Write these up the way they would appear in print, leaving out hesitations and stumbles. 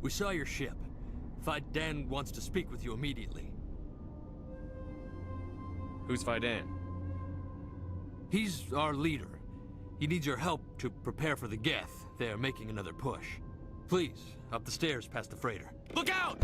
We saw your ship. Faidan wants to speak with you immediately. Who's Faidan? He's our leader. He needs your help to prepare for the Geth. They're making another push. Please, up the stairs past the freighter. Look out!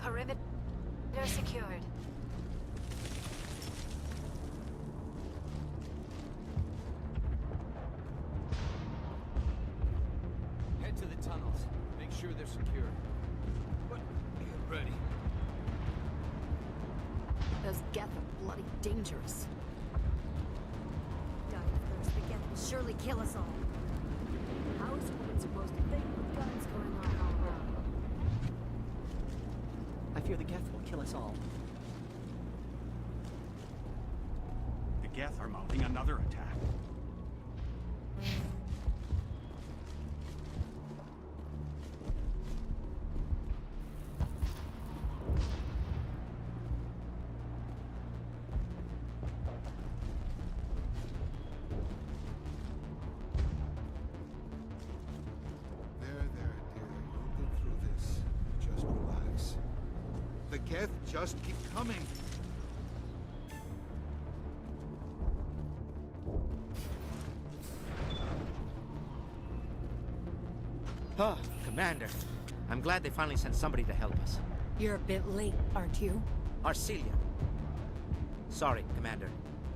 Perimeter secured. Head to the tunnels. Make sure they're secure. But get ready. Those Geth are bloody dangerous. Die of thirst, the Geth will surely kill us all. How is a woman supposed to think with guns going on all around? I fear the Geth will kill us all. The Geth are mounting another attack. The Geth just keep coming. Oh, Commander. I'm glad they finally sent somebody to help us. You're a bit late, aren't you? Arcelia. Sorry, Commander.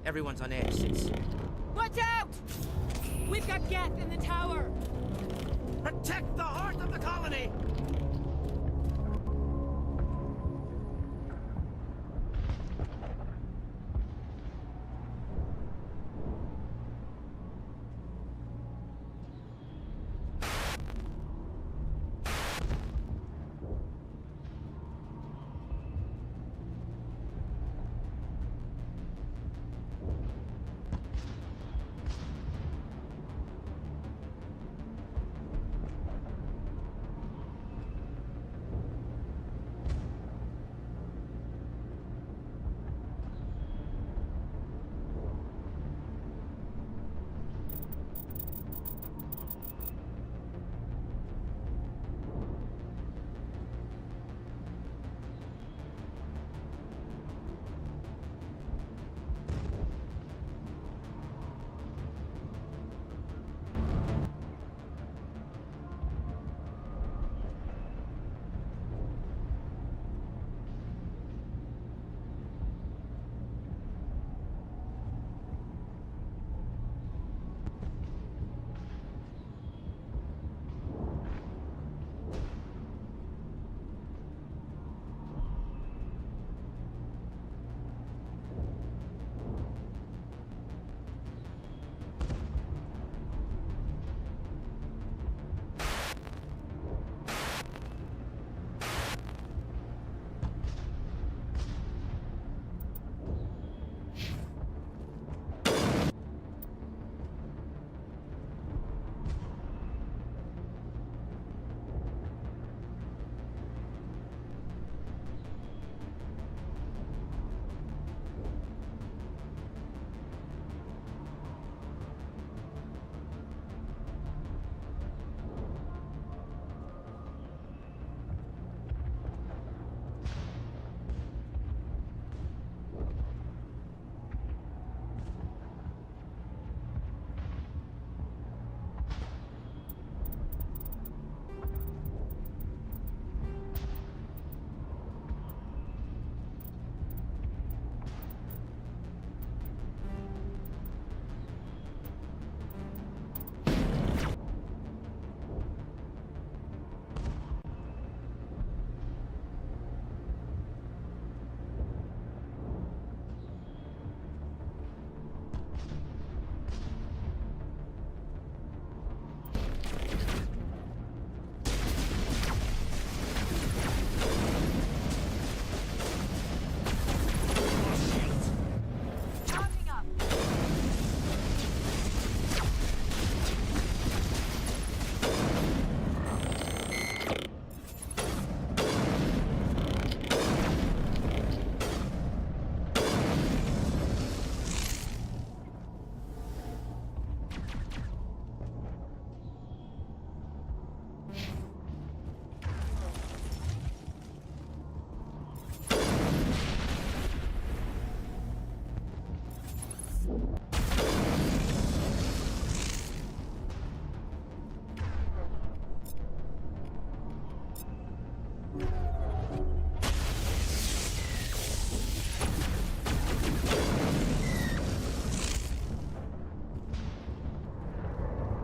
Everyone's on edge since... Watch out! We've got Geth in the tower! Protect the heart of the colony!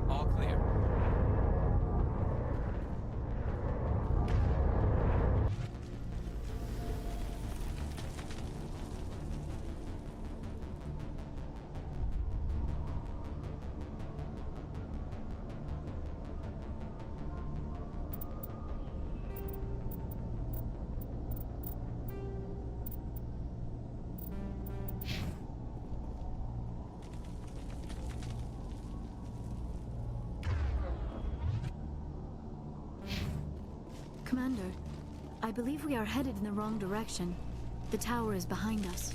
All clear. Commander, I believe we are headed in the wrong direction. The tower is behind us.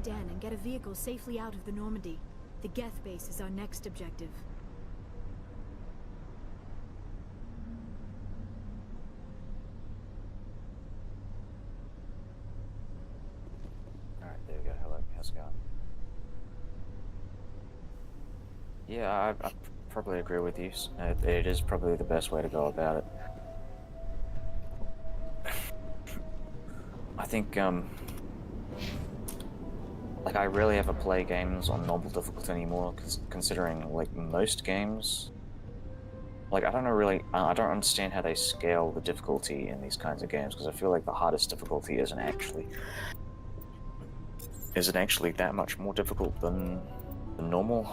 Dan and get a vehicle safely out of the Normandy. The Geth base is our next objective. Alright, there we go. Hello, how's it going? Yeah, I probably agree with you. It is probably the best way to go about it. I think, like, I rarely ever play games on normal difficulty anymore, considering, like, most games... Like, I don't understand how they scale the difficulty in these kinds of games, because I feel like the hardest difficulty isn't actually that much more difficult than normal.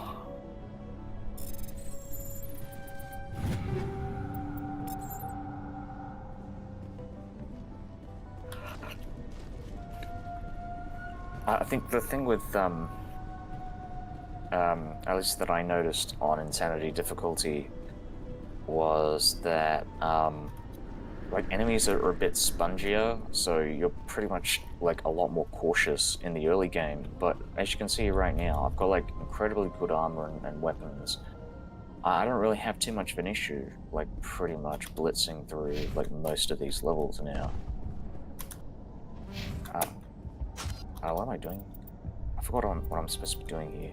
I think the thing with, at least that I noticed on Insanity difficulty, was that, like, enemies are a bit spongier, so you're pretty much, like, a lot more cautious in the early game, but as you can see right now, I've got, like, incredibly good armor and weapons. I don't really have too much of an issue, like, pretty much blitzing through, like, most of these levels now. What am I doing? I forgot what I'm supposed to be doing here.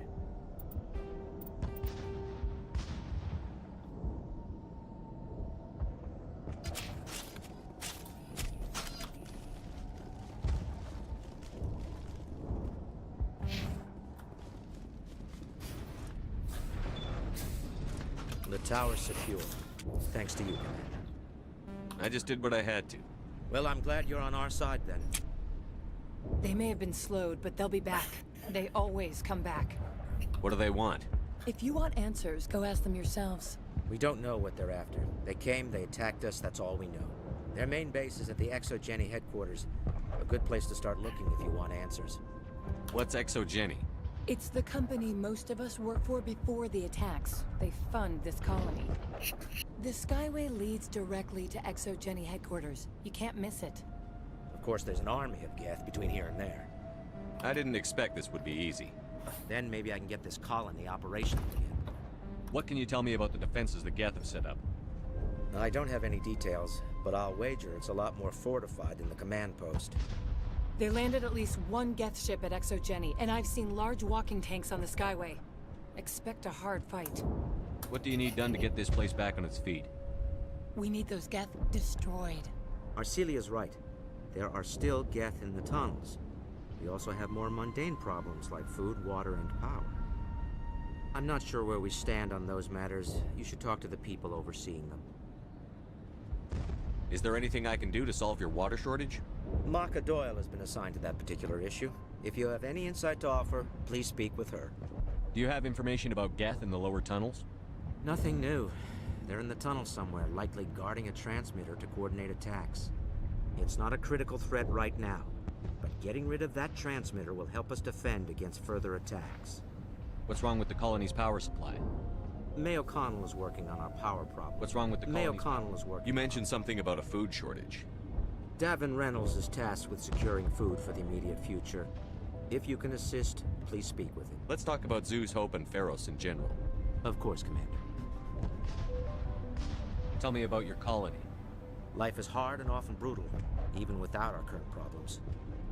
The tower's secure, thanks to you, Commander. I just did what I had to. Well, I'm glad you're on our side, then. They may have been slowed, but they'll be back. They always come back. What do they want? If you want answers, go ask them yourselves. We don't know what they're after. They came, they attacked us, that's all we know. Their main base is at the Exogeny headquarters. A good place to start looking if you want answers. What's Exogeny? It's the company most of us work for before the attacks. They fund this colony. The Skyway leads directly to Exogeny headquarters. You can't miss it. Of course, there's an army of Geth between here and there. I didn't expect this would be easy. Then maybe I can get this colony operational again. What can you tell me about the defenses the Geth have set up? I don't have any details, but I'll wager it's a lot more fortified than the command post. They landed at least one Geth ship at Exogeny, and I've seen large walking tanks on the Skyway. Expect a hard fight. What do you need done to get this place back on its feet? We need those Geth destroyed. Arcelia's right. There are still Geth in the tunnels. We also have more mundane problems like food, water, and power. I'm not sure where we stand on those matters. You should talk to the people overseeing them. Is there anything I can do to solve your water shortage? Maka Doyle has been assigned to that particular issue. If you have any insight to offer, please speak with her. Do you have information about Geth in the lower tunnels? Nothing new. They're in the tunnel somewhere, likely guarding a transmitter to coordinate attacks. It's not a critical threat right now, but getting rid of that transmitter will help us defend against further attacks. What's wrong with the colony's power supply? May O'Connell is working on our power problem. What's wrong with the May colony's O'Connell is working. You mentioned something about a food shortage. Davin Reynolds is tasked with securing food for the immediate future. If you can assist, please speak with him. Let's talk about Zeus, Hope, and Pharos in general. Of course, Commander. Tell me about your colony. Life is hard and often brutal, even without our current problems.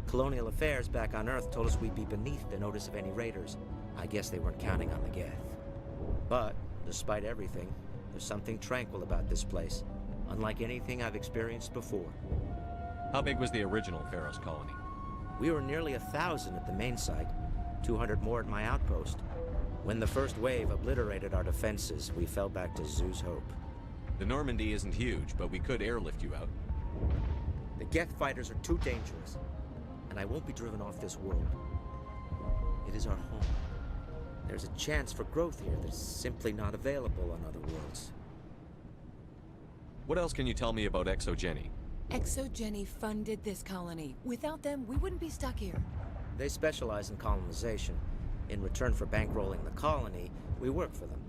Colonial affairs back on Earth told us we'd be beneath the notice of any raiders. I guess they weren't counting on the Geth. But, despite everything, there's something tranquil about this place, unlike anything I've experienced before. How big was the original Pharos colony? We were nearly 1,000 at the main site, 200 more at my outpost. When the first wave obliterated our defenses, we fell back to Zeus Hope. The Normandy isn't huge, but we could airlift you out. The Geth fighters are too dangerous, and I won't be driven off this world. It is our home. There's a chance for growth here that's simply not available on other worlds. What else can you tell me about Exogeny? Exogeny funded this colony. Without them, we wouldn't be stuck here. They specialize in colonization. In return for bankrolling the colony, we work for them.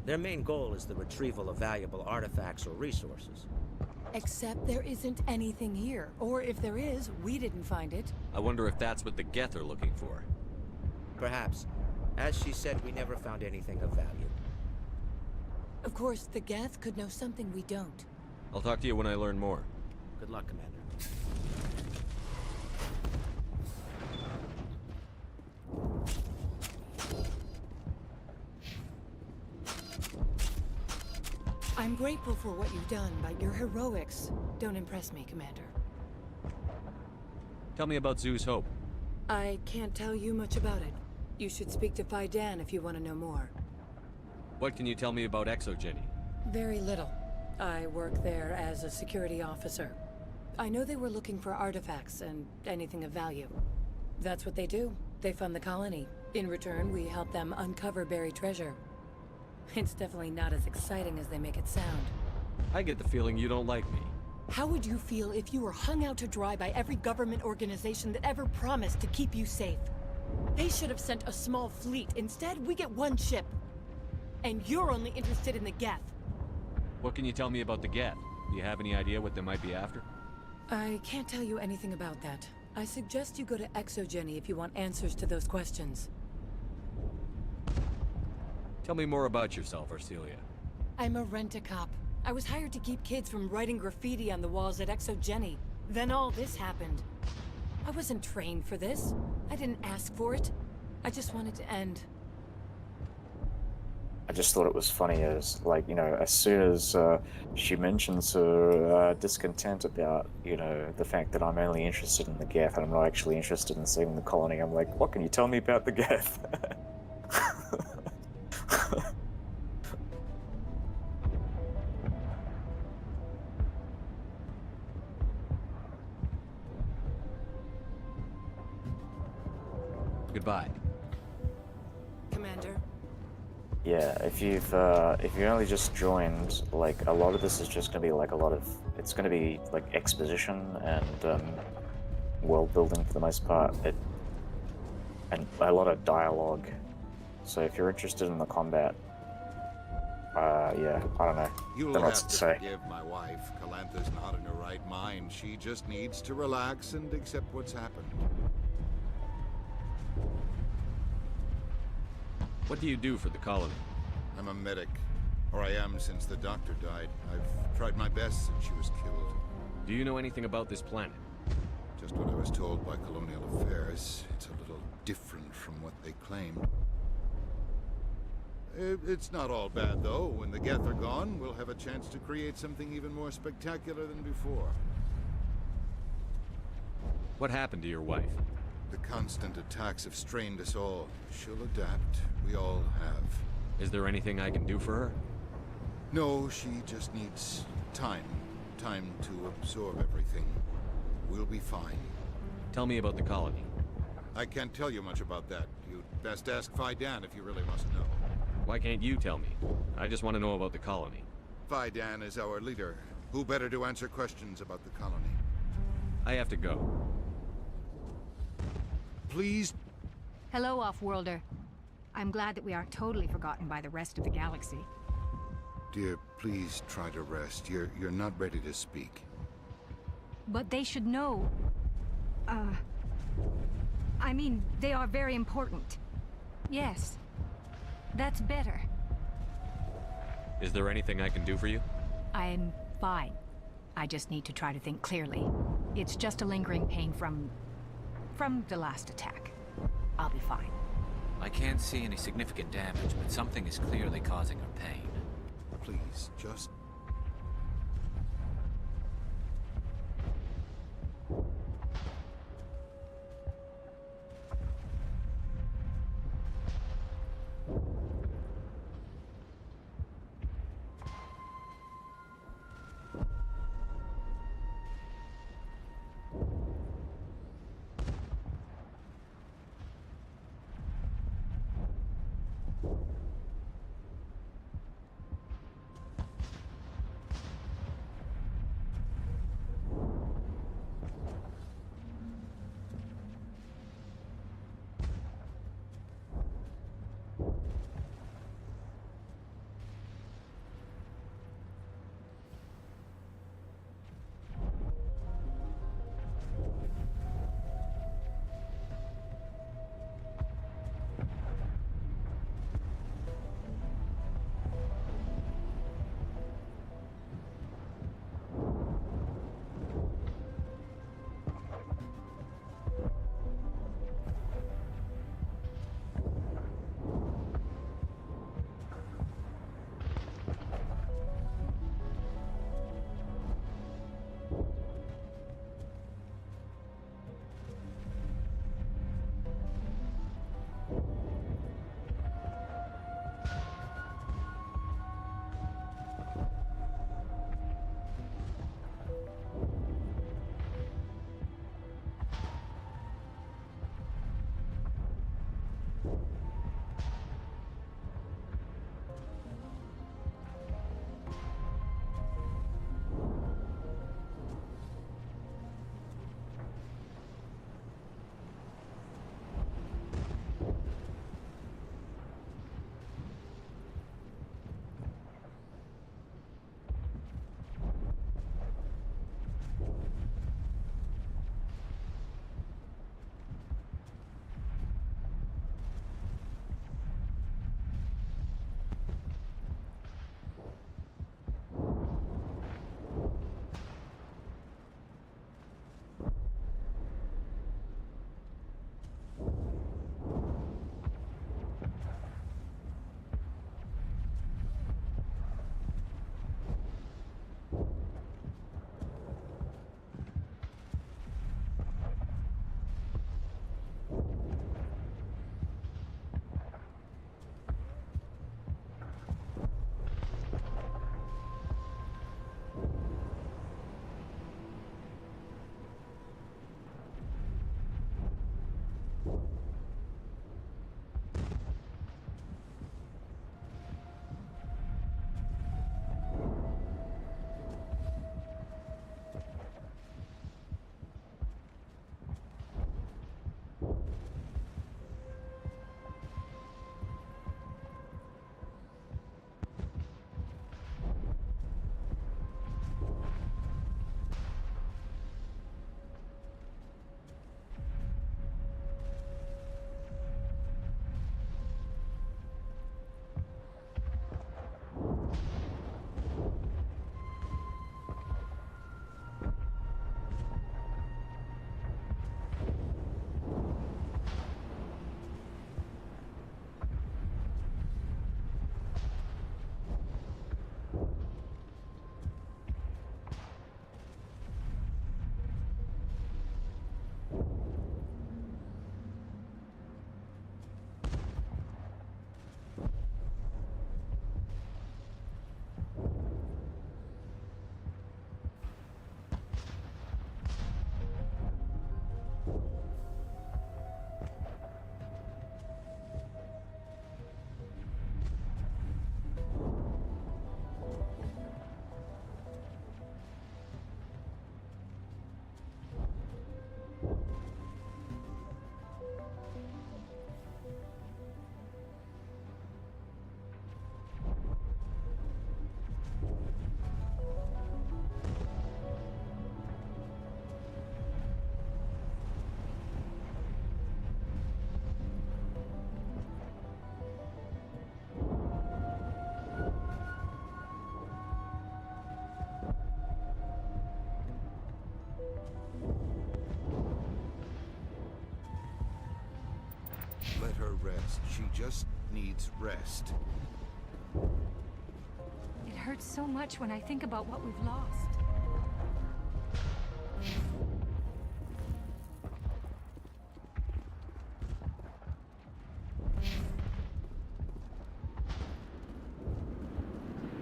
Their main goal is the retrieval of valuable artifacts or resources. Except there isn't anything here. Or if there is, we didn't find it. I wonder if that's what the Geth are looking for. Perhaps. As she said, we never found anything of value. Of course, the Geth could know something we don't. I'll talk to you when I learn more. Good luck, Commander. I'm grateful for what you've done, but your heroics don't impress me, Commander. Tell me about Zeus Hope. I can't tell you much about it. You should speak to Fidan if you want to know more. What can you tell me about Exogeny? Very little. I work there as a security officer. I know they were looking for artifacts and anything of value. That's what they do. They fund the colony. In return, we help them uncover buried treasure. It's definitely not as exciting as they make it sound. I get the feeling you don't like me. How would you feel if you were hung out to dry by every government organization that ever promised to keep you safe? They should have sent a small fleet. Instead, we get one ship. And you're only interested in the Geth. What can you tell me about the Geth? Do you have any idea what they might be after? I can't tell you anything about that. I suggest you go to Exogeny if you want answers to those questions. Tell me more about yourself, Arcelia. I'm a rent-a-cop. I was hired to keep kids from writing graffiti on the walls at Exogeny. Then all this happened. I wasn't trained for this. I didn't ask for it. I just wanted to end. I just thought it was funny as, like, you know, as soon as she mentions her discontent about, you know, the fact that I'm only interested in the Geth and I'm not actually interested in saving the colony, I'm like, what can you tell me about the Geth? Goodbye. Commander? Yeah, if you only just joined, like a lot of this is just gonna be like it's gonna be like exposition and world building for the most part. And a lot of dialogue. So if you're interested in the combat, yeah, I don't know. You'll Don't know what have to to say. forgive my wife. Calantha's not in her right mind. She just needs to relax and accept what's happened. What do you do for the colony? I'm a medic. Or I am since the doctor died. I've tried my best since she was killed. Do you know anything about this planet? Just what I was told by Colonial Affairs. It's a little different from what they claimed. It's not all bad, though. When the Geth are gone, we'll have a chance to create something even more spectacular than before. What happened to your wife? The constant attacks have strained us all. She'll adapt. We all have. Is there anything I can do for her? No, she just needs time. Time to absorb everything. We'll be fine. Tell me about the colony. I can't tell you much about that. You'd best ask Fidan if you really must know. Why can't you tell me? I just want to know about the colony. Fidan is our leader. Who better to answer questions about the colony? I have to go. Please. Hello, Off-Worlder. I'm glad that we aren't totally forgotten by the rest of the galaxy. Dear, please try to rest. You're not ready to speak. But they should know. I mean, they are very important. Yes. That's better. Is there anything I can do for you? I'm fine. I just need to try to think clearly. It's just a lingering pain from the last attack. I'll be fine. I can't see any significant damage, but something is clearly causing her pain. Please, just... rest. She just needs rest. It hurts so much when I think about what we've lost.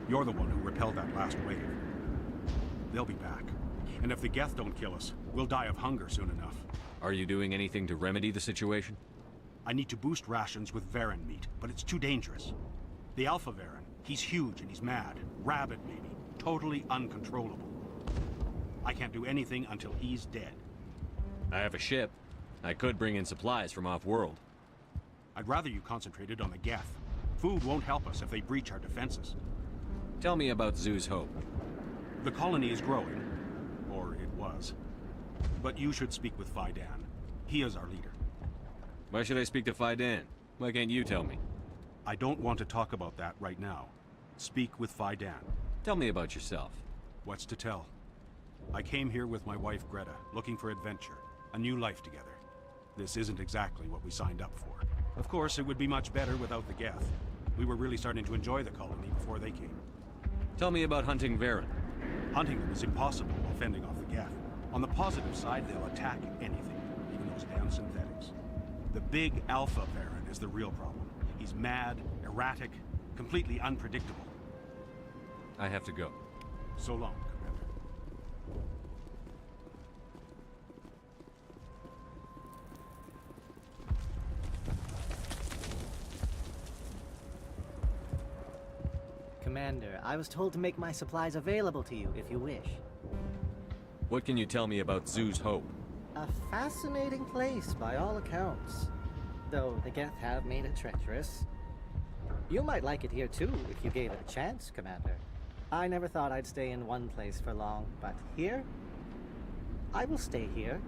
You're the one who repelled that last wave. They'll be back. And if the Geth don't kill us, we'll die of hunger soon enough. Are you doing anything to remedy the situation? I need to boost rations with Varen meat, but it's too dangerous. The Alpha Varen, he's huge and he's mad. Rabid, maybe. Totally uncontrollable. I can't do anything until he's dead. I have a ship. I could bring in supplies from off-world. I'd rather you concentrated on the Geth. Food won't help us if they breach our defenses. Tell me about Zoo's Hope. The colony is growing. Or it was. But you should speak with Faidan. He is our leader. Why should I speak to Faidan? Why can't you tell me? I don't want to talk about that right now. Speak with Faidan. Tell me about yourself. What's to tell? I came here with my wife Greta, looking for adventure, a new life together. This isn't exactly what we signed up for. Of course, it would be much better without the Geth. We were really starting to enjoy the colony before they came. Tell me about hunting Varen. Hunting them is impossible while fending off the Geth. On the positive side, they'll attack anything, even those damn synthetics. The big Alpha Varen is the real problem. He's mad, erratic, completely unpredictable. I have to go. So long, Commander. Commander, I was told to make my supplies available to you if you wish. What can you tell me about Zoo's Hope? A fascinating place by all accounts. Though the Geth have made it treacherous. You might like it here too if you gave it a chance, Commander. I never thought I'd stay in one place for long, but here? I will stay here.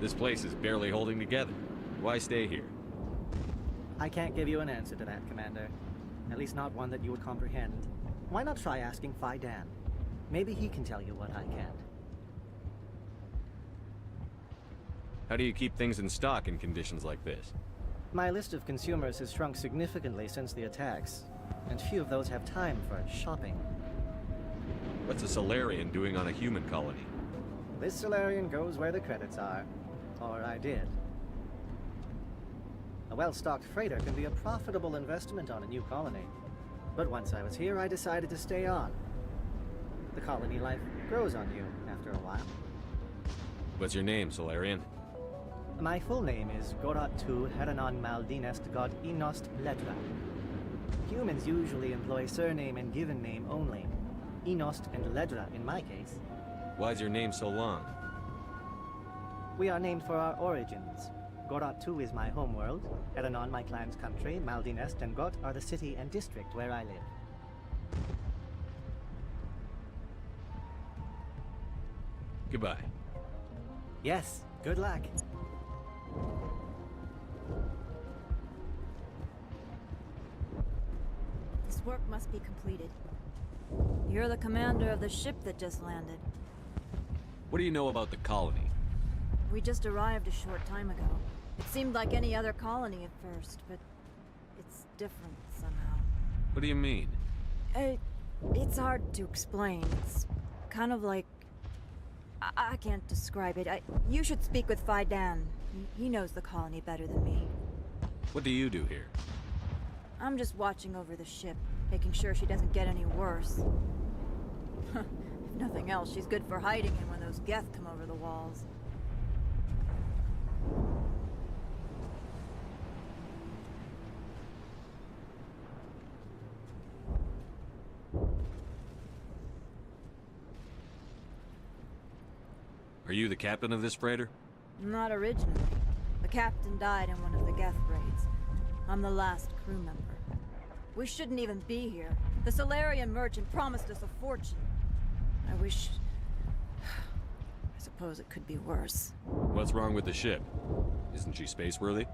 This place is barely holding together. Why stay here? I can't give you an answer to that, Commander. At least not one that you would comprehend. Why not try asking Faidan? Maybe he can tell you what I can't. How do you keep things in stock in conditions like this? My list of consumers has shrunk significantly since the attacks, and few of those have time for shopping. What's a Solarian doing on a human colony? This Solarian goes where the credits are. Or I did. A well-stocked freighter can be a profitable investment on a new colony. But once I was here, I decided to stay on. The colony life grows on you after a while. What's your name, Solarian? My full name is Goratu Heranon Maldinest God Inost Ledra. Humans usually employ surname and given name only. Inost and Ledra in my case. Why's your name so long? We are named for our origins. Goratu is my homeworld, Heranon my clan's country, Maldinest and Got are the city and district where I live. Goodbye. Yes, good luck. This work must be completed. You're the commander of the ship that just landed. What do you know about the colony? We just arrived a short time ago. It seemed like any other colony at first, but it's different somehow. What do you mean? It's hard to explain. It's kind of like... I can't describe it. You should speak with Faidan. He knows the colony better than me. What do you do here? I'm just watching over the ship, making sure she doesn't get any worse. If nothing else, she's good for hiding in when those Geth come over the walls. Are you the captain of this freighter? Not originally. The captain died in one of the Geth raids. I'm the last crew member. We shouldn't even be here. The Solarian merchant promised us a fortune. I wish... I suppose it could be worse. What's wrong with the ship? Isn't she space-worthy?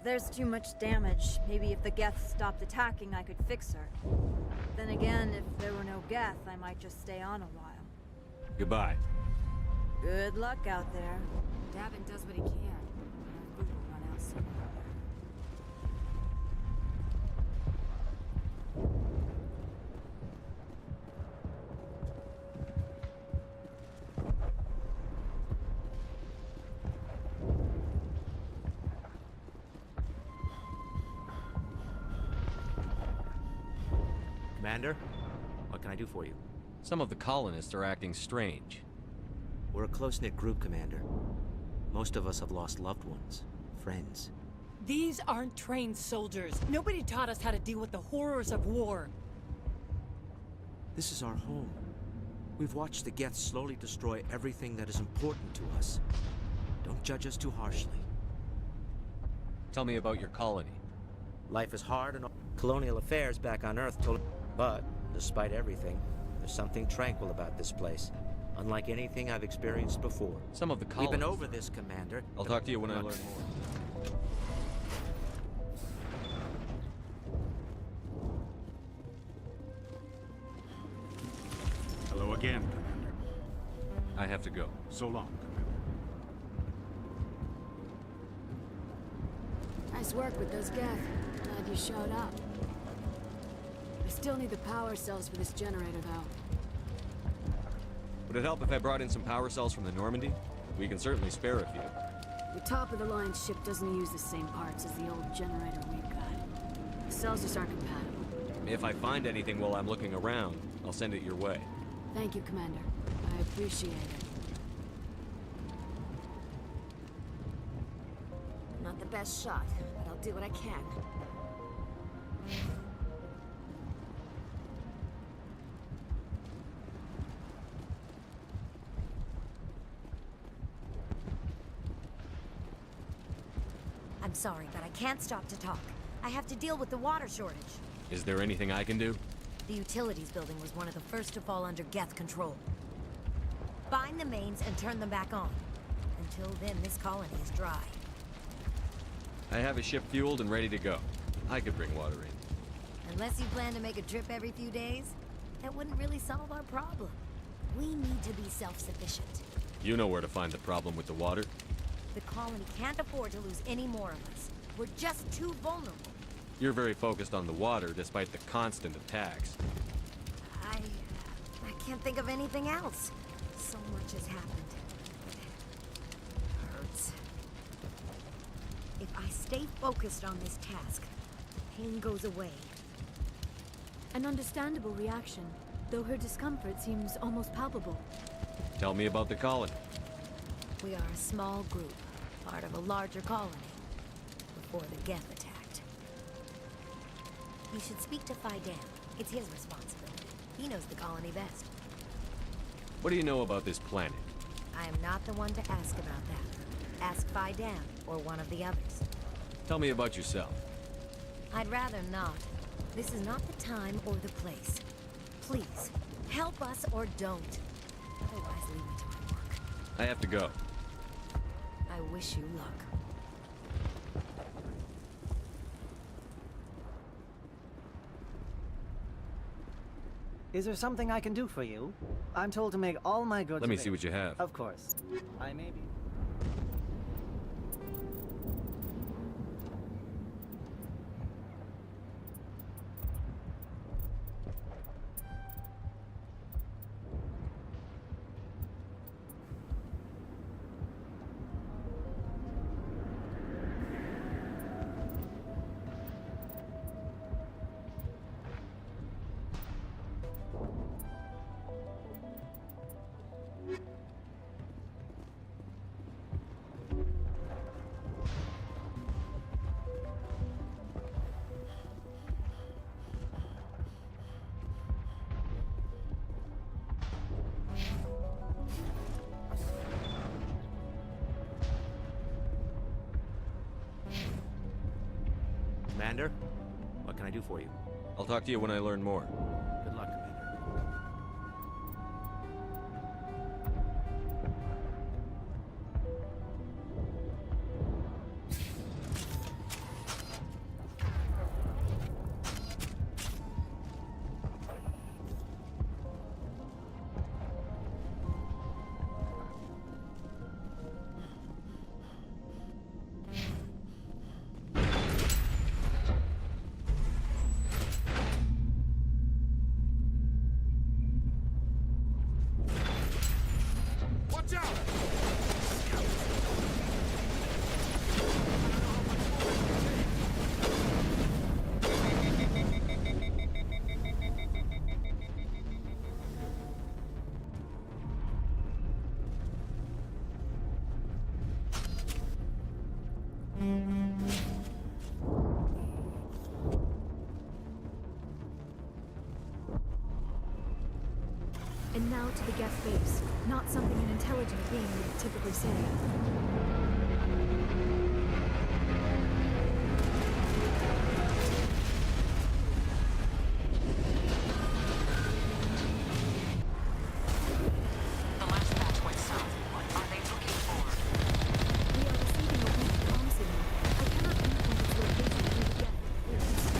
There's too much damage. Maybe if the Geth stopped attacking, I could fix her. Then again, if there were no Geth, I might just stay on a while. Goodbye. Good luck out there. Davin does what he can. Food will run out soon. Commander, what can I do for you? Some of the colonists are acting strange. We're a close-knit group, Commander. Most of us have lost loved ones, friends. These aren't trained soldiers. Nobody taught us how to deal with the horrors of war. This is our home. We've watched the Geth slowly destroy everything that is important to us. Don't judge us too harshly. Tell me about your colony. Life is hard and colonial affairs back on Earth told... But, despite everything, there's something tranquil about this place. Unlike anything I've experienced before. Some of the We've colonists... been over this, Commander. I'll talk to you when I learn more. Hello again, Commander. I have to go. So long, Commander. Nice work with those Geth. Glad you showed up. I still need the power cells for this generator, though. Would it help if I brought in some power cells from the Normandy? We can certainly spare a few. The top-of-the-line ship doesn't use the same parts as the old generator we've got. The cells just aren't compatible. If I find anything while I'm looking around, I'll send it your way. Thank you, Commander. I appreciate it. I'm not the best shot, but I'll do what I can. I'm sorry, but I can't stop to talk. I have to deal with the water shortage. Is there anything I can do? The utilities building was one of the first to fall under Geth control. Find the mains and turn them back on. Until then, this colony is dry. I have a ship fueled and ready to go. I could bring water in. Unless you plan to make a trip every few days, that wouldn't really solve our problem. We need to be self-sufficient. You know where to find the problem with the water. The colony can't afford to lose any more of us. We're just too vulnerable. You're very focused on the water despite the constant attacks. I can't think of anything else. So much has happened. It hurts. If I stay focused on this task, the pain goes away. An understandable reaction, though her discomfort seems almost palpable. Tell me about the colony. We are a small group, part of a larger colony, before the Geth attacked. You should speak to Fidam. It's his responsibility. He knows the colony best. What do you know about this planet? I am not the one to ask about that. Ask Fidam, or one of the others. Tell me about yourself. I'd rather not. This is not the time or the place. Please, help us or don't. Otherwise, leave me to my work. I have to go. I wish you luck. Is there something I can do for you? I'm told to make all my goods Let me available. see what you have. Of course. I may be... Commander, what can I do for you? I'll talk to you when I learn more. Good luck, Commander. Watch out! Now to the Geth base. Not something an intelligent being would typically say. The last batch went south. What are they looking for? We are receiving a weak comm signal. I cannot pinpoint its location through the Geth interference.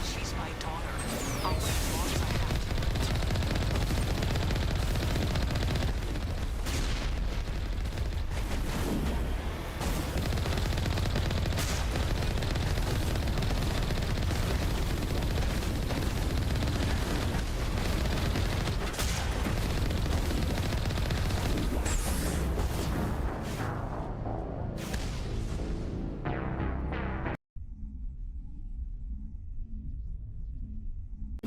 She's my daughter. I'll wait as long as I have to.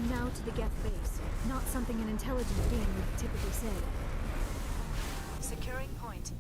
Now to the Geth base. Not something an intelligent being would typically say. Securing point.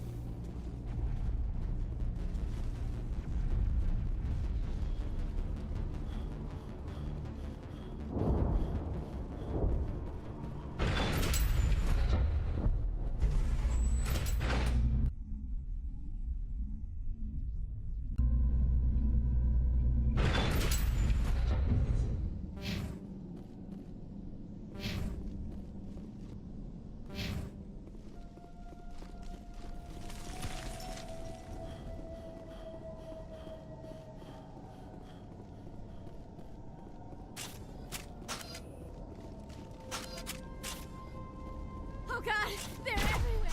Oh god! They're everywhere!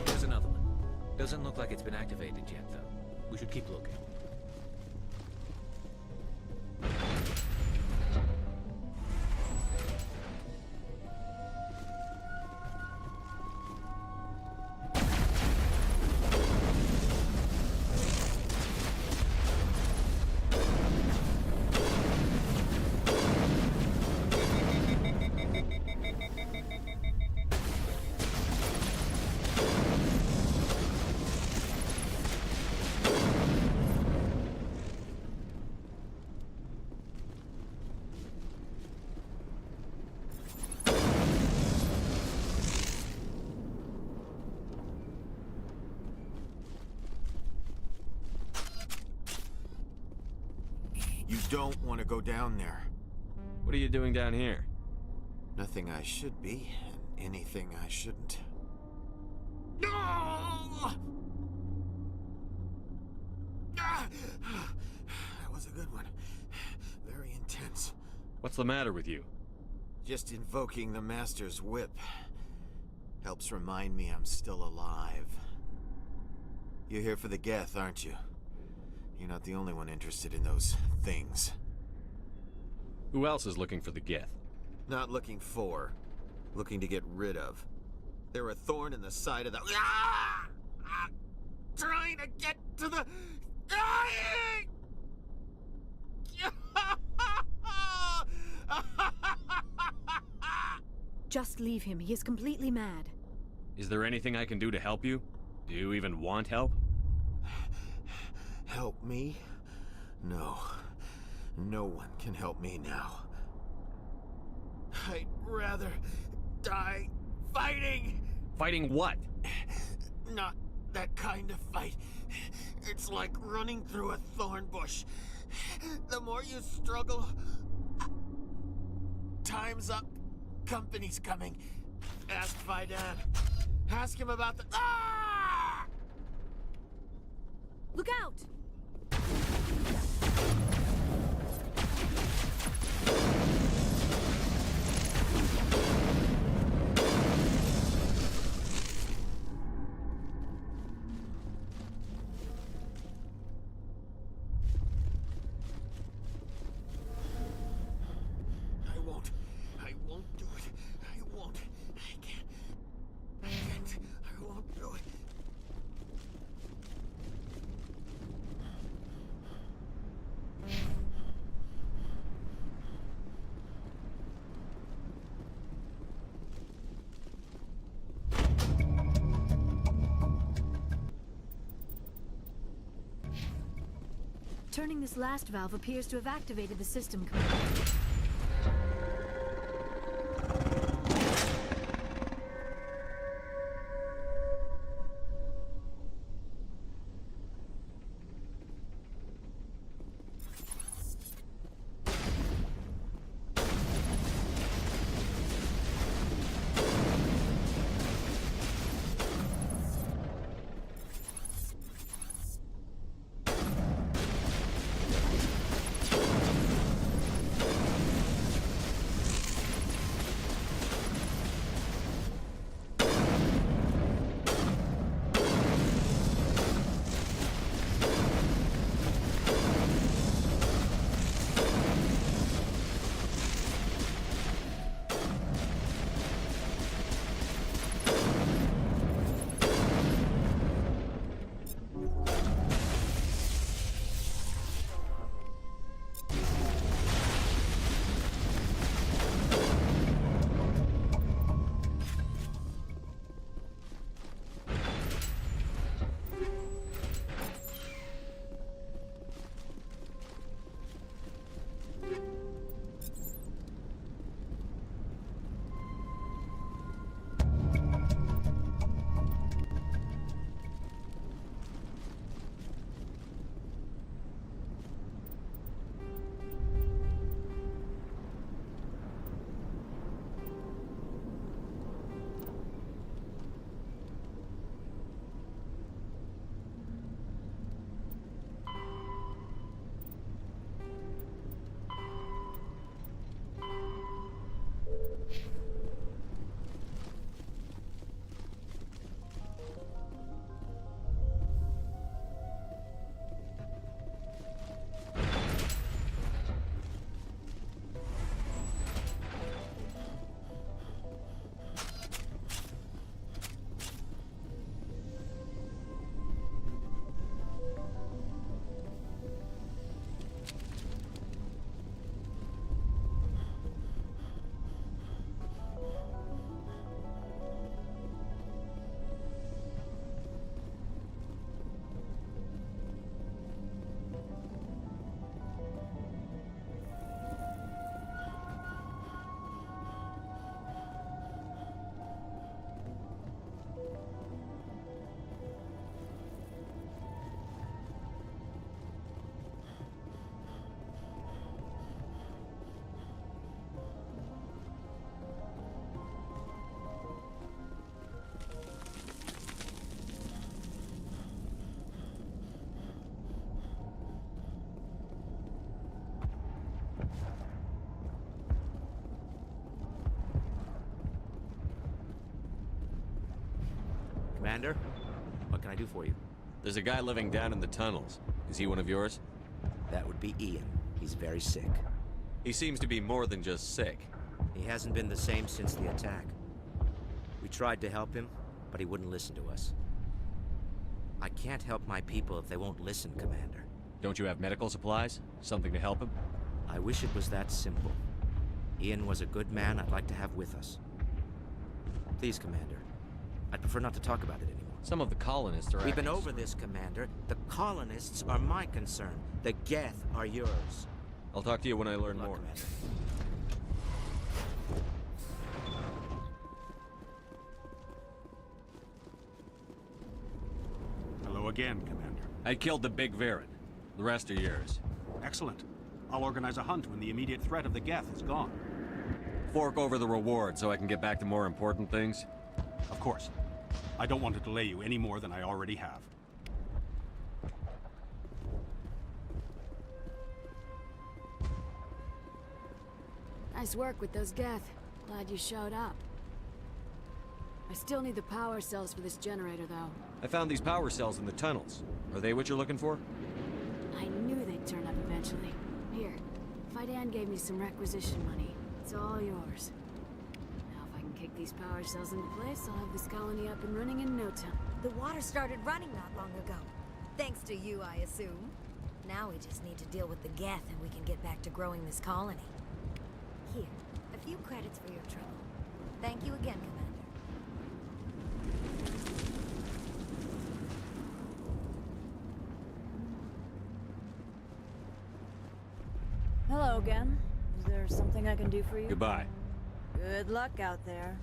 There's another one. Doesn't look like it's been activated yet, though. We should keep looking. You don't want to go down there. What are you doing down here? Nothing I should be, and anything I shouldn't. good one. Very intense. What's the matter with you? Just invoking the Master's whip helps remind me I'm still alive. You're here for the Geth, aren't you? You're not the only one interested in those things. Who else is looking for the Geth? Not looking for. Looking to get rid of. They're a thorn in the side of the... Ah! Ah! Trying to get to the... Dying! Just leave him. He is completely mad. Is there anything I can do to help you? Do you even want help? Help me? No. No one can help me now. I'd rather die fighting! Fighting what? Not that kind of fight. It's like running through a thorn bush. The more you struggle... Time's up. Company's coming. Ask Faidan. Ask him about the... Ah! Look out! I won't do it. I won't. I can't. I won't do it. Turning this last valve appears to have activated the system, Commander. Commander. What can I do for you? There's a guy living down in the tunnels. Is he one of yours? That would be Ian. He's very sick. He seems to be more than just sick. He hasn't been the same since the attack. We tried to help him, but he wouldn't listen to us. I can't help my people if they won't listen, Commander. Don't you have medical supplies? Something to help him? I wish it was that simple. Ian was a good man I'd like to have with us. Please, Commander. I'd prefer not to talk about it anymore. Some of the colonists are... We've been over this, Commander. The colonists are my concern. The Geth are yours. I'll talk to you when I learn more. Commander. Hello again, Commander. I killed the big Varen. The rest are yours. Excellent. I'll organize a hunt when the immediate threat of the Geth is gone. Fork over the reward so I can get back to more important things? Of course. I don't want to delay you any more than I already have. Nice work with those Geth. Glad you showed up. I still need the power cells for this generator, though. I found these power cells in the tunnels. Are they what you're looking for? I knew they'd turn up eventually. Here, Fidan gave me some requisition money. It's all yours. Now if I can kick these power cells into place, I'll have this colony up and running in no time. The water started running not long ago. Thanks to you, I assume. Now we just need to deal with the Geth and we can get back to growing this colony. Here, a few credits for your trouble. Thank you again, Commander. Hello again. Is there something I can do for you? Goodbye. Good luck out there.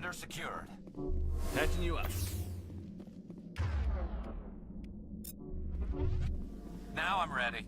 Commander secured. Patching you up. Now I'm ready.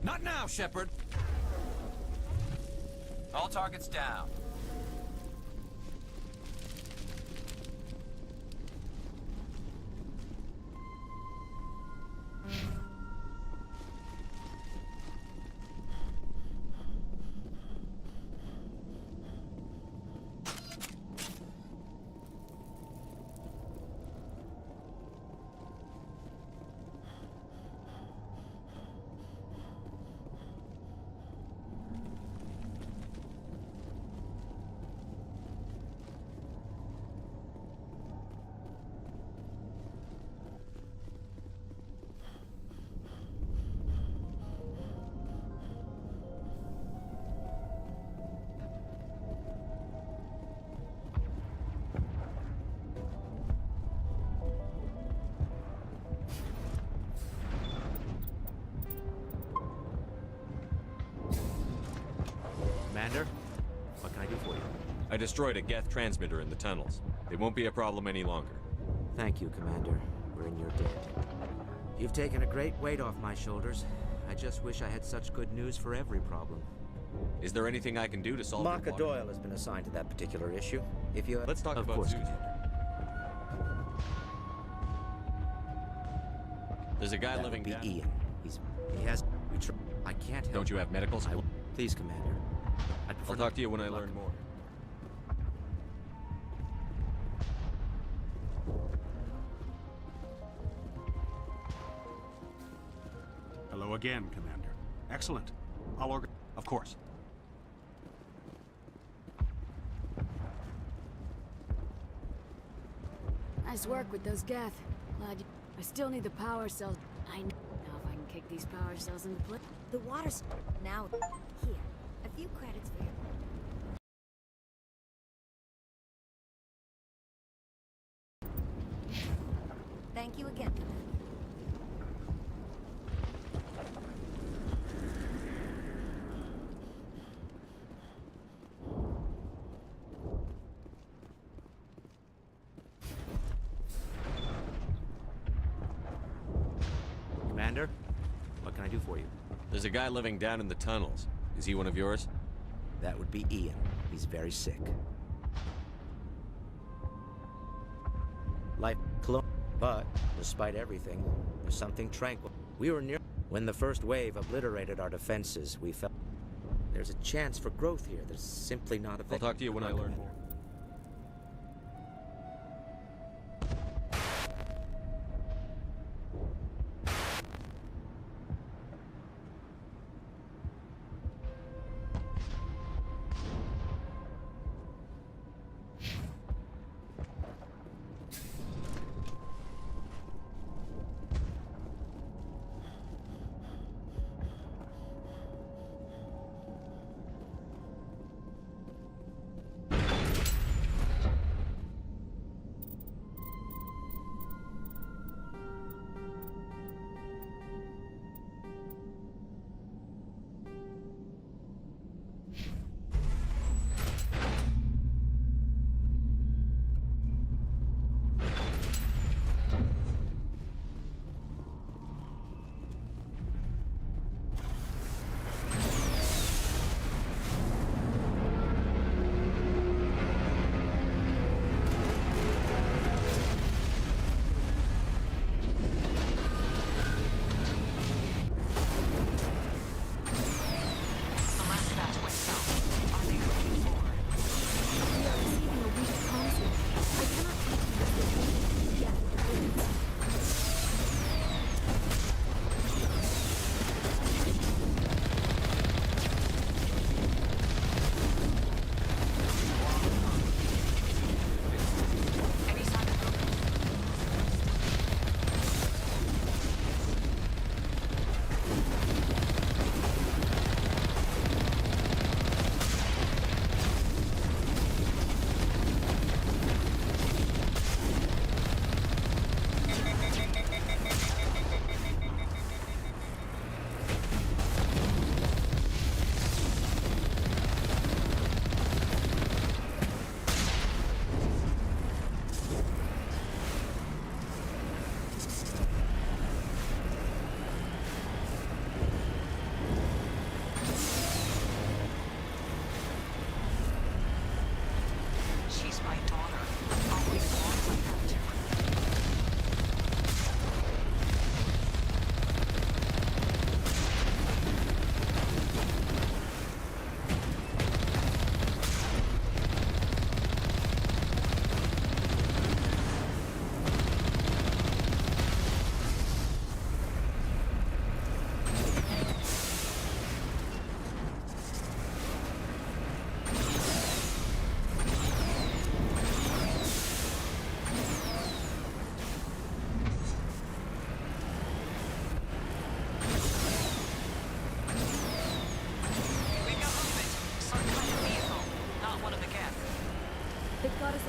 Not now, Shepard. All targets down. Commander, what can I do for you? I destroyed a Geth transmitter in the tunnels. It won't be a problem any longer. Thank you, Commander. We're in your debt. You've taken a great weight off my shoulders. I just wish I had such good news for every problem. Is there anything I can do to solve Maka your water? Doyle has been assigned to that particular issue. If you... Let's talk of about course, Susan. Commander. There's a guy That living would be down... Ian. He has... I can't help... Don't you have medicals? Please, Commander. I'd prefer I'll talk to you when I learn more. Hello again, Commander. Excellent. I'll organ... Of course. Nice work with those Geth. Glad you... I still need the power cells. I know now if I can kick these power cells into place. The water's now here. A few credits for your... Thank you again, Commander. Commander, what can I do for you? There's a guy living down in the tunnels. Is he one of yours? That would be Ian. He's very sick. Life clone. But, despite everything, there's something tranquil. We were near... When the first wave obliterated our defenses, we felt... There's a chance for growth here. There's simply not a... I'll talk to you when I learn more.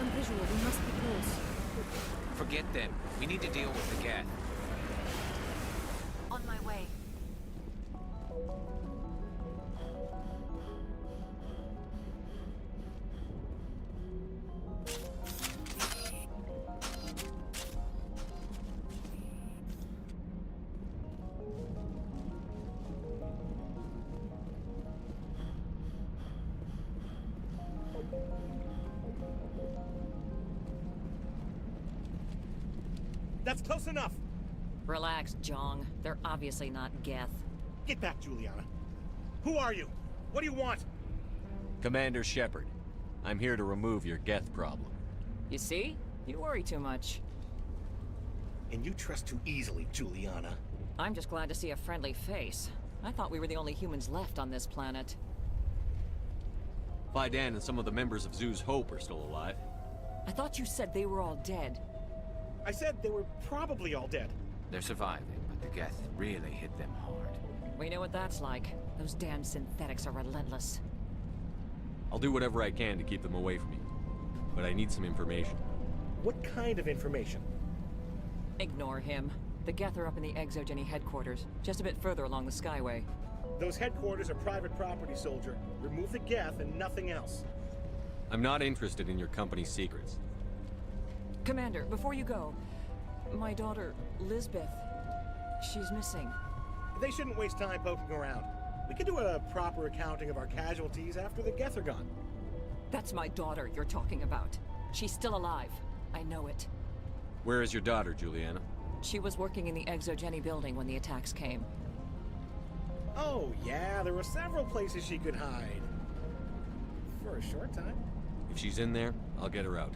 on visual. We must be close. Forget them. We need to deal with the Geth. On my way. That's close enough! Relax, Jong. They're obviously not Geth. Get back, Juliana. Who are you? What do you want? Commander Shepard, I'm here to remove your Geth problem. You see? You worry too much. And you trust too easily, Juliana. I'm just glad to see a friendly face. I thought we were the only humans left on this planet. Fidan and some of the members of Zoo's Hope are still alive. I thought you said they were all dead. I said they were probably all dead. They're surviving, but the Geth really hit them hard. We know what that's like. Those damn synthetics are relentless. I'll do whatever I can to keep them away from you. But I need some information. What kind of information? Ignore him. The Geth are up in the Exogeny headquarters, just a bit further along the Skyway. Those headquarters are private property, soldier. Remove the Geth and nothing else. I'm not interested in your company's secrets. Commander, before you go, my daughter, Lisbeth, she's missing. They shouldn't waste time poking around. We could do a proper accounting of our casualties after the Geth are gone. That's my daughter you're talking about. She's still alive. I know it. Where is your daughter, Juliana? She was working in the Exogeny building when the attacks came. Oh, yeah, there were several places she could hide. For a short time. If she's in there, I'll get her out.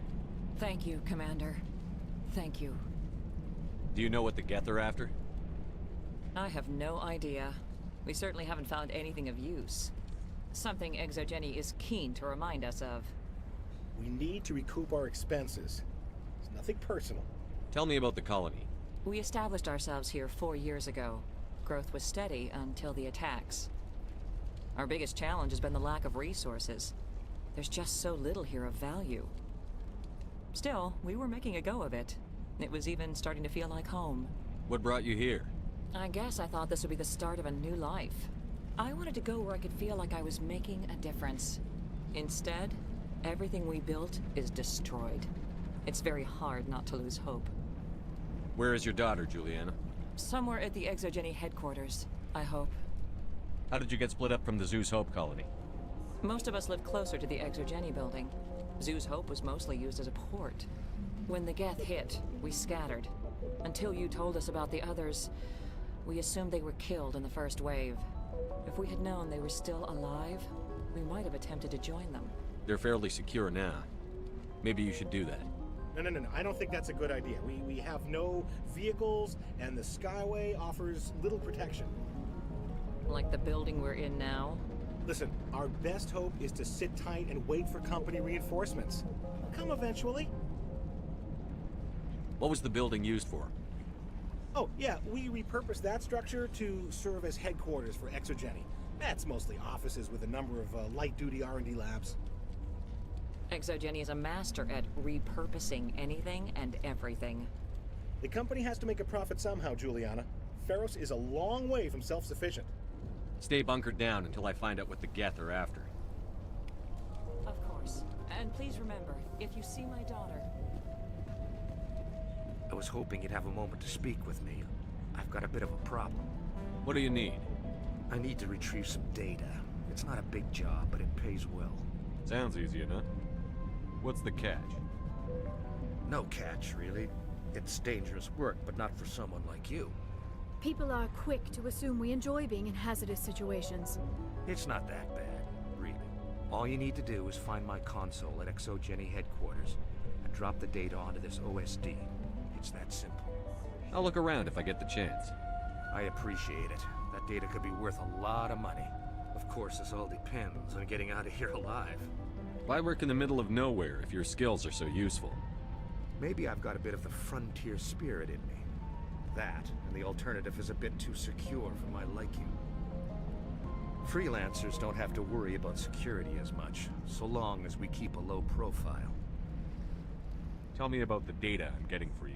Thank you, Commander. Thank you. Do you know what the Geth are after? I have no idea. We certainly haven't found anything of use. Something Exogeny is keen to remind us of. We need to recoup our expenses. It's nothing personal. Tell me about the colony. We established ourselves here 4 years ago. Growth was steady until the attacks. Our biggest challenge has been the lack of resources. There's just so little here of value. Still, we were making a go of it. It was even starting to feel like home. What brought you here? I guess I thought this would be the start of a new life. I wanted to go where I could feel like I was making a difference. Instead, everything we built is destroyed. It's very hard not to lose hope. Where is your daughter, Juliana? Somewhere at the Exogeny headquarters, I hope. How did you get split up from the Zeus Hope colony? Most of us lived closer to the Exogeny building. Zeus Hope was mostly used as a port. When the Geth hit, we scattered. Until you told us about the others, we assumed they were killed in the first wave. If we had known they were still alive, we might have attempted to join them. They're fairly secure now. Maybe you should do that. No. I don't think that's a good idea. We have no vehicles, and the Skyway offers little protection. Like the building we're in now? Listen, our best hope is to sit tight and wait for company reinforcements. They'll come eventually. What was the building used for? Oh, yeah, we repurposed that structure to serve as headquarters for Exogeny. That's mostly offices with a number of light-duty R&D labs. Exogeny is a master at repurposing anything and everything. The company has to make a profit somehow, Juliana. Feros is a long way from self-sufficient. Stay bunkered down until I find out what the Geth are after. Of course. And please remember, if you see my daughter... I was hoping you'd have a moment to speak with me. I've got a bit of a problem. What do you need? I need to retrieve some data. It's not a big job, but it pays well. Sounds easy enough. What's the catch? No catch, really. It's dangerous work, but not for someone like you. People are quick to assume we enjoy being in hazardous situations. It's not that bad, really. All you need to do is find my console at Exogeny headquarters and drop the data onto this OSD. It's that simple. I'll look around if I get the chance. I appreciate it. That data could be worth a lot of money. Of course, this all depends on getting out of here alive. Why work in the middle of nowhere if your skills are so useful? Maybe I've got a bit of the frontier spirit in me. That, and the alternative is a bit too secure for my liking. Freelancers don't have to worry about security as much, so long as we keep a low profile. Tell me about the data I'm getting for you.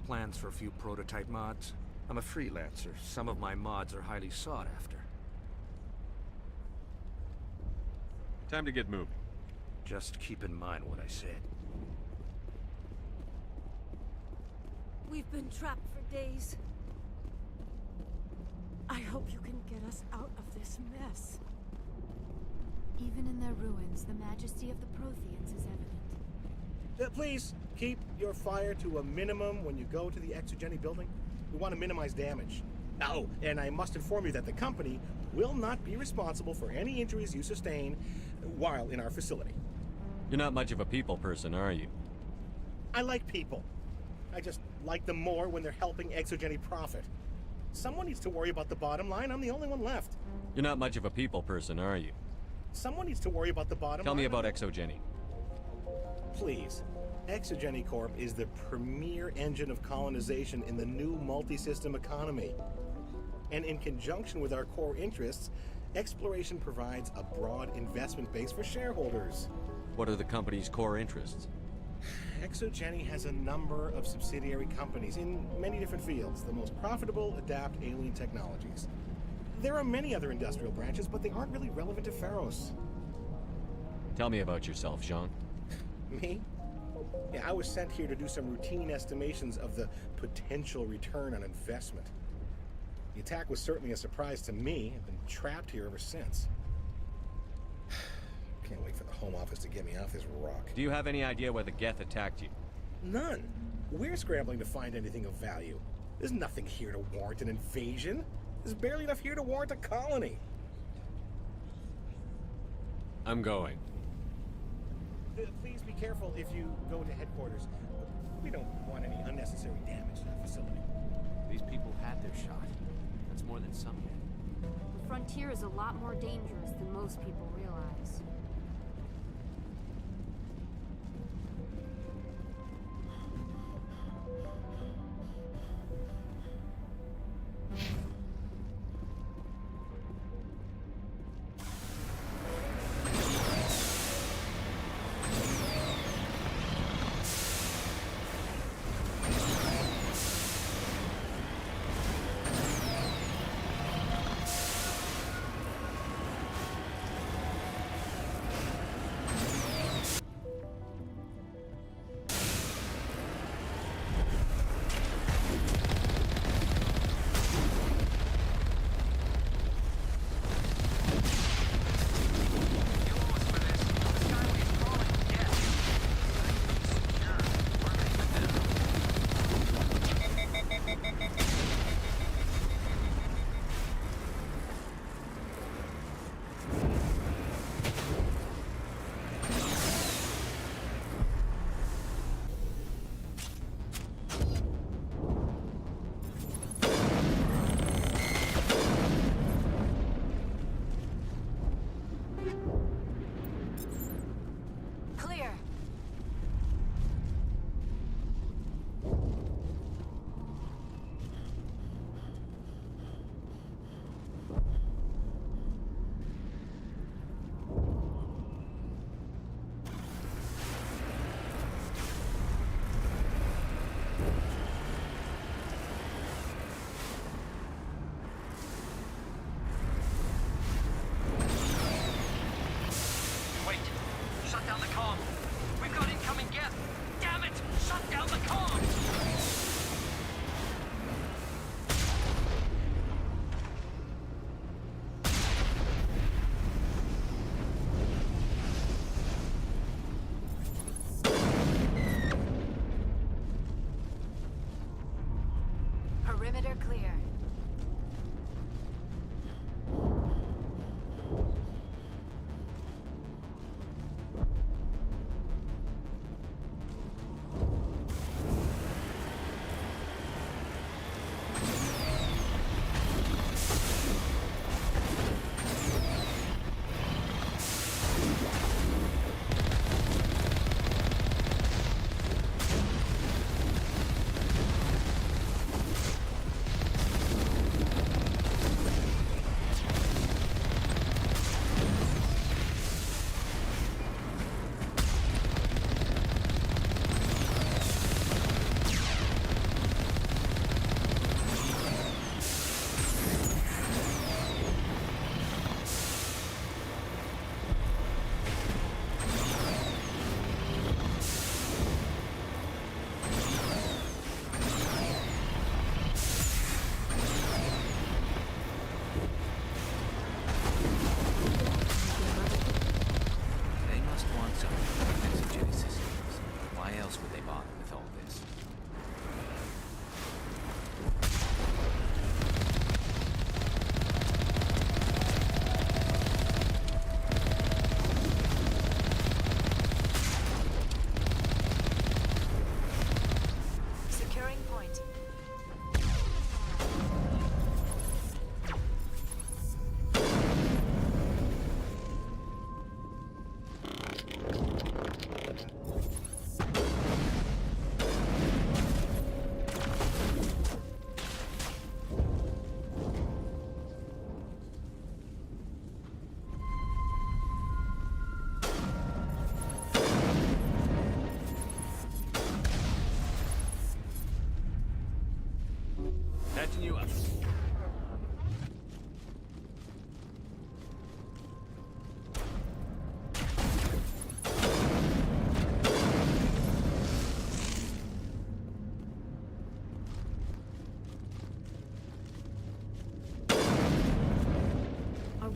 Plans for a few prototype mods? I'm a freelancer. Some of my mods are highly sought after. Time to get moving. Just keep in mind what I said. We've been trapped for days. I hope you can get us out of this mess. Even in their ruins, the majesty of the Protheans is evident. Please, keep your fire to a minimum when you go to the Exogeny building. We want to minimize damage. Oh, and I must inform you that the company will not be responsible for any injuries you sustain while in our facility. You're not much of a people person, are you? I like people. I just like them more when they're helping Exogeny profit. Someone needs to worry about the bottom line. I'm the only one left. You're not much of a people person, are you? Someone needs to worry about the bottom line. Tell me about Exogeny. Please. Exogeny Corp is the premier engine of colonization in the new multi-system economy. And in conjunction with our core interests, exploration provides a broad investment base for shareholders. What are the company's core interests? Exogeny has a number of subsidiary companies in many different fields. The most profitable adapt alien technologies. There are many other industrial branches, but they aren't really relevant to Pharos. Tell me about yourself, Jean. Me? Yeah, I was sent here to do some routine estimations of the potential return on investment. The attack was certainly a surprise to me. I've been trapped here ever since. Can't wait for the Home Office to get me off this rock. Do you have any idea where the Geth attacked you? None. We're scrambling to find anything of value. There's nothing here to warrant an invasion. There's barely enough here to warrant a colony. I'm going. Please be careful if you go to headquarters. We don't want any unnecessary damage to the facility. These people had their shot. That's more than some get. The frontier is a lot more dangerous than most people realize.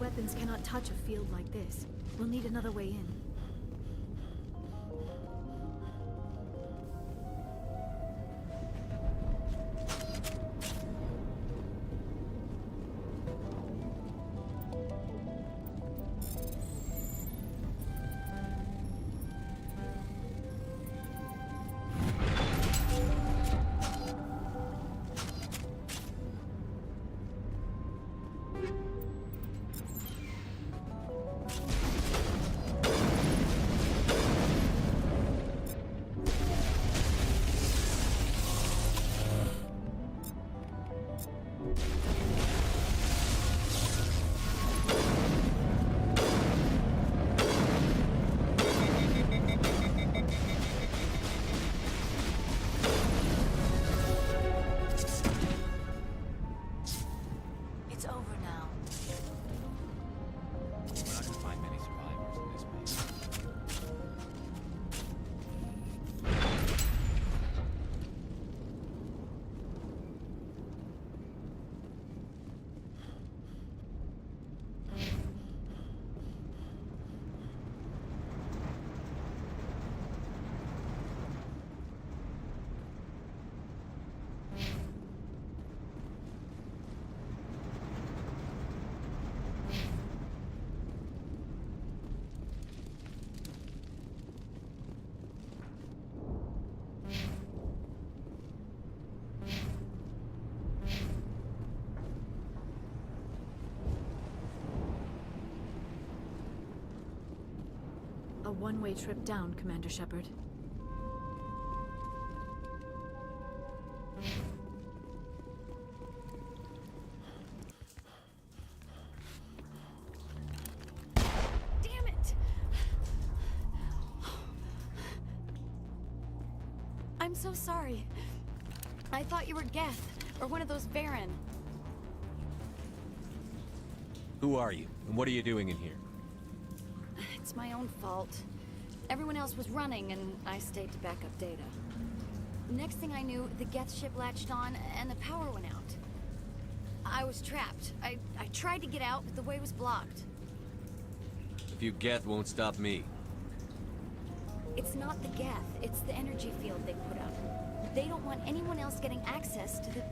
weapons cannot touch a field like this. We'll need another way in. It's over now. We're not gonna find many survivors in this place. A one-way trip down, Commander Shepard. Damn it! I'm so sorry. I thought you were Geth, or one of those Baron. Who are you, and what are you doing in here? It's my own fault. Everyone else was running, and I stayed to back up data. Next thing I knew, the Geth ship latched on, and the power went out. I was trapped. I tried to get out, but the way was blocked. A few Geth won't stop me. It's not the Geth, it's the energy field they put up. They don't want anyone else getting access to the...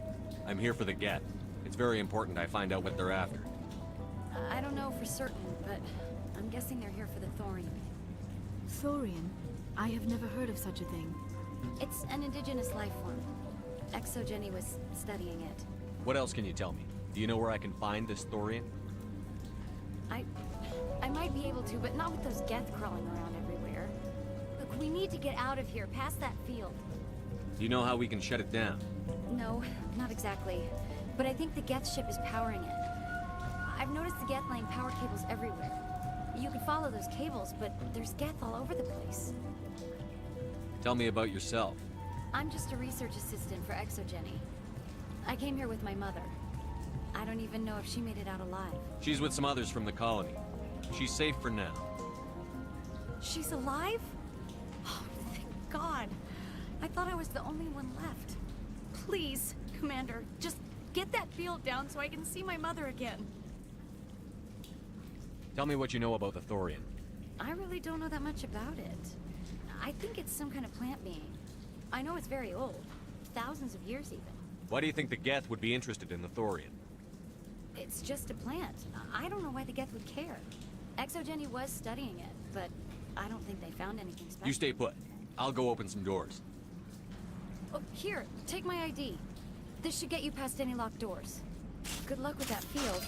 I'm here for the Geth. It's very important I find out what they're after. I don't know for certain, but I'm guessing they're here for the thorium. Thorium? I have never heard of such a thing. It's an indigenous life form. Exogeny was studying it. What else can you tell me? Do you know where I can find this thorium? I might be able to, but not with those Geth crawling around everywhere. Look, we need to get out of here, past that field. Do you know how we can shut it down? No, not exactly. But I think the Geth ship is powering it. I've noticed the Geth laying power cables everywhere. You can follow those cables, but there's Geth all over the place. Tell me about yourself. I'm just a research assistant for Exogeny. I came here with my mother. I don't even know if she made it out alive. She's with some others from the colony. She's safe for now. She's alive? Oh, thank God. I thought I was the only one left. Please, Commander, just get that field down so I can see my mother again. Tell me what you know about the thorium. I really don't know that much about it. I think it's some kind of plant being. I know it's very old. Thousands of years even. Why do you think the Geth would be interested in the thorium? It's just a plant. I don't know why the Geth would care. Exogeny was studying it, but I don't think they found anything special. You stay put. I'll go open some doors. Oh, here, take my ID. This should get you past any locked doors. Good luck with that field.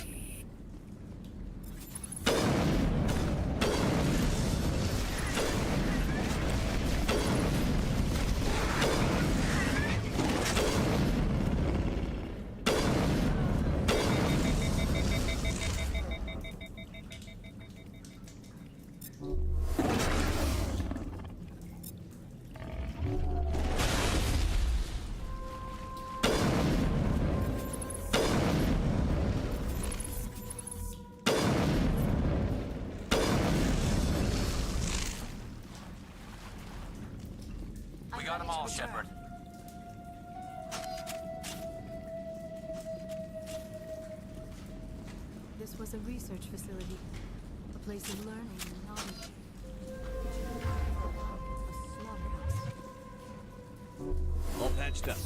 We got them all, Shepard. this was a research facility. A place of learning and knowledge. A slaughterhouse. All patched up.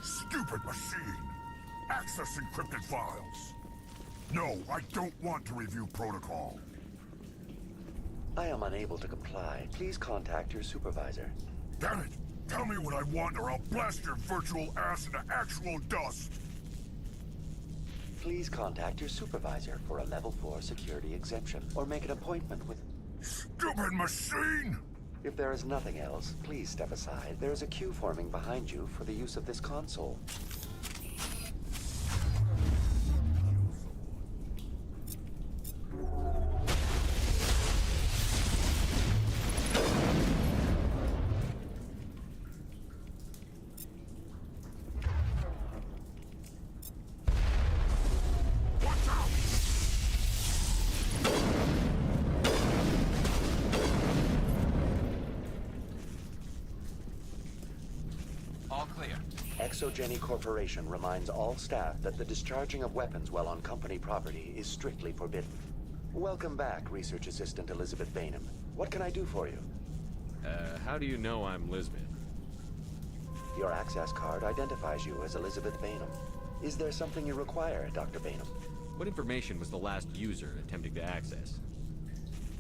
Stupid machine! Access encrypted files! No, I don't want to review protocol. I am unable to comply. Please contact your supervisor. Damn it! Tell me what I want or I'll blast your virtual ass into actual dust! Please contact your supervisor for a level 4 security exemption, or make an appointment with... Stupid machine! If there is nothing else, please step aside. There is a queue forming behind you for the use of this console. Exogeny Corporation reminds all staff that the discharging of weapons while on company property is strictly forbidden. Welcome back, Research Assistant Elizabeth Bainham. What can I do for you? How do you know I'm Lisbeth? Your access card identifies you as Elizabeth Bainham. Is there something you require, Dr. Bainham? What information was the last user attempting to access?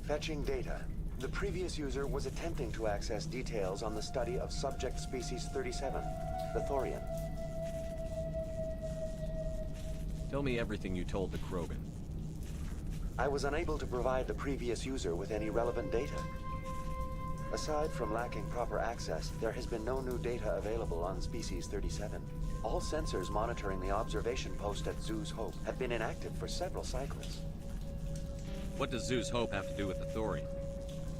Fetching data. The previous user was attempting to access details on the study of subject species 37, the Thorian. Tell me everything you told the Krogan. I was unable to provide the previous user with any relevant data. Aside from lacking proper access, there has been no new data available on Species 37. All sensors monitoring the observation post at Zoo's Hope have been inactive for several cycles. What does Zoo's Hope have to do with the Thorian?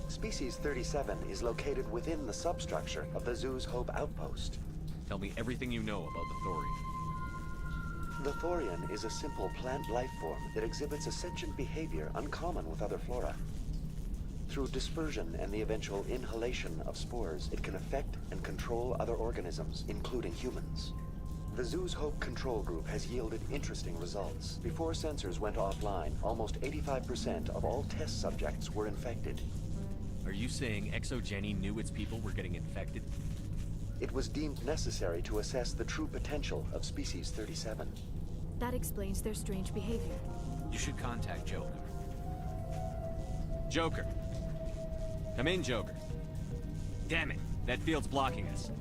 Species 37 is located within the substructure of the Zoo's Hope outpost. Tell me everything you know about the Thorian. The Thorian is a simple plant life form that exhibits a sentient behavior uncommon with other flora. Through dispersion and the eventual inhalation of spores, it can affect and control other organisms, including humans. The Zoo's Hope control group has yielded interesting results. Before sensors went offline, almost 85% of all test subjects were infected. Are you saying Exogeny knew its people were getting infected? It was deemed necessary to assess the true potential of Species 37. That explains their strange behavior. You should contact Joker. Joker. Come in, Joker. Damn it, that field's blocking us.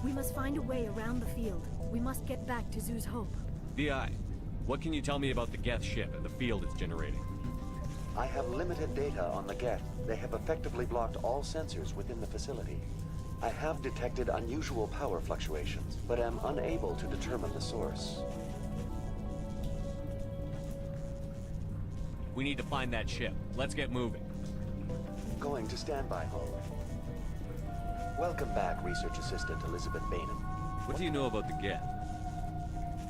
We must find a way around the field. We must get back to Zoo's Hope. VI, what can you tell me about the Geth ship and the field it's generating? I have limited data on the Geth. They have effectively blocked all sensors within the facility. I have detected unusual power fluctuations, but am unable to determine the source. We need to find that ship. Let's get moving. Going to standby mode. Welcome back, Research Assistant Elizabeth Bainham. What do you know about the Geth?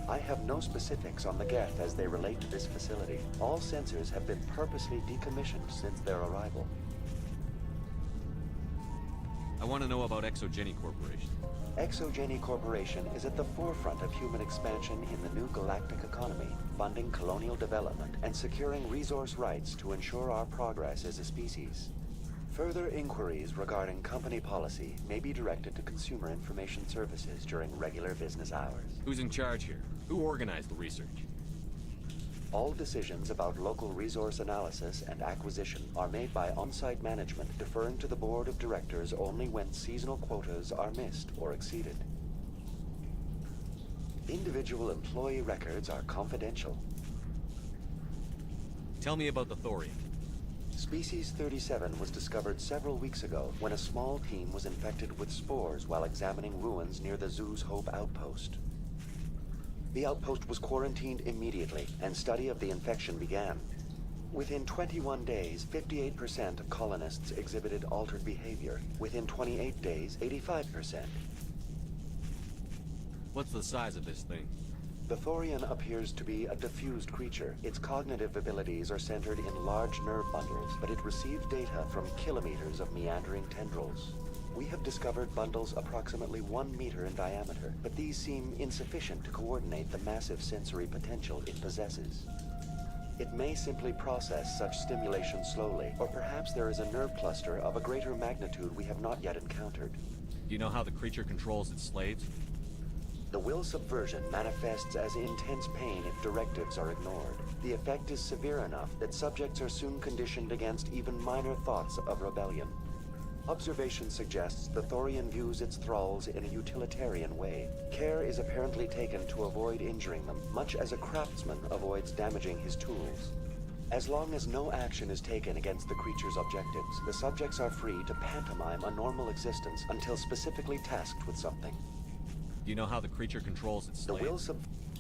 I have no specifics on the Geth as they relate to this facility. All sensors have been purposely decommissioned since their arrival. I want to know about Exogeny Corporation. Exogeny Corporation is at the forefront of human expansion in the new galactic economy, funding colonial development and securing resource rights to ensure our progress as a species. Further inquiries regarding company policy may be directed to Consumer Information Services during regular business hours. Who's in charge here? Who organized the research? All decisions about local resource analysis and acquisition are made by on-site management, deferring to the board of directors only when seasonal quotas are missed or exceeded. Individual employee records are confidential. Tell me about the Thorian. Species 37 was discovered several weeks ago when a small team was infected with spores while examining ruins near the Zoo's Hope outpost. The outpost was quarantined immediately, and study of the infection began. Within 21 days, 58% of colonists exhibited altered behavior. Within 28 days, 85%. What's the size of this thing? The Thorian appears to be a diffused creature. Its cognitive abilities are centered in large nerve bundles, but it receives data from kilometers of meandering tendrils. We have discovered bundles approximately 1 meter in diameter, but these seem insufficient to coordinate the massive sensory potential it possesses. It may simply process such stimulation slowly, or perhaps there is a nerve cluster of a greater magnitude we have not yet encountered. Do you know how the creature controls its slaves? The will subversion manifests as intense pain if directives are ignored. The effect is severe enough that subjects are soon conditioned against even minor thoughts of rebellion. Observation suggests the Thorian views its thralls in a utilitarian way. Care is apparently taken to avoid injuring them, much as a craftsman avoids damaging his tools. As long as no action is taken against the creature's objectives, the subjects are free to pantomime a normal existence until specifically tasked with something. Do you know how the creature controls its The slaves? will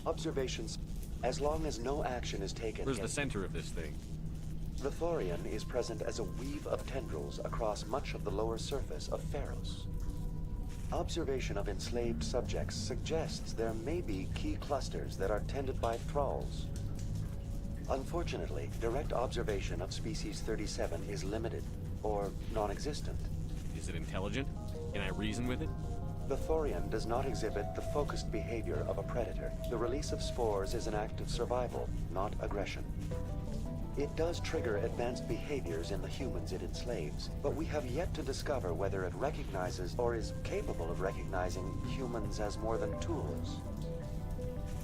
observations, as long as no action is taken Where's the against center of this thing? the Thorian is present as a weave of tendrils across much of the lower surface of Pharos. Observation of enslaved subjects suggests there may be key clusters that are tended by thralls. Unfortunately, direct observation of species 37 is limited, or non-existent. Is it intelligent? Can I reason with it? The Thorian does not exhibit the focused behavior of a predator. The release of spores is an act of survival, not aggression. It does trigger advanced behaviors in the humans it enslaves, but we have yet to discover whether it recognizes or is capable of recognizing humans as more than tools.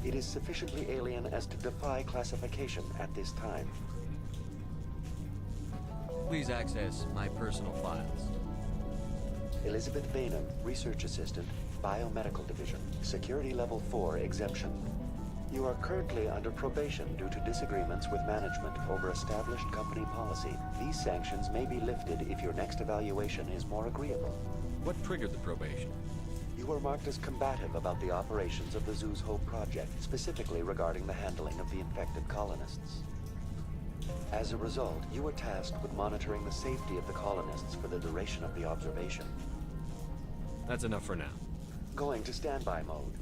It is sufficiently alien as to defy classification at this time. Please access my personal files. Elizabeth Bainham, Research Assistant, Biomedical Division, Security Level 4 exemption. You are currently under probation due to disagreements with management over established company policy. These sanctions may be lifted if your next evaluation is more agreeable. What triggered the probation? You were marked as combative about the operations of the Zoo's Hope project, specifically regarding the handling of the infected colonists. As a result, you were tasked with monitoring the safety of the colonists for the duration of the observation. That's enough for now. Going to standby mode.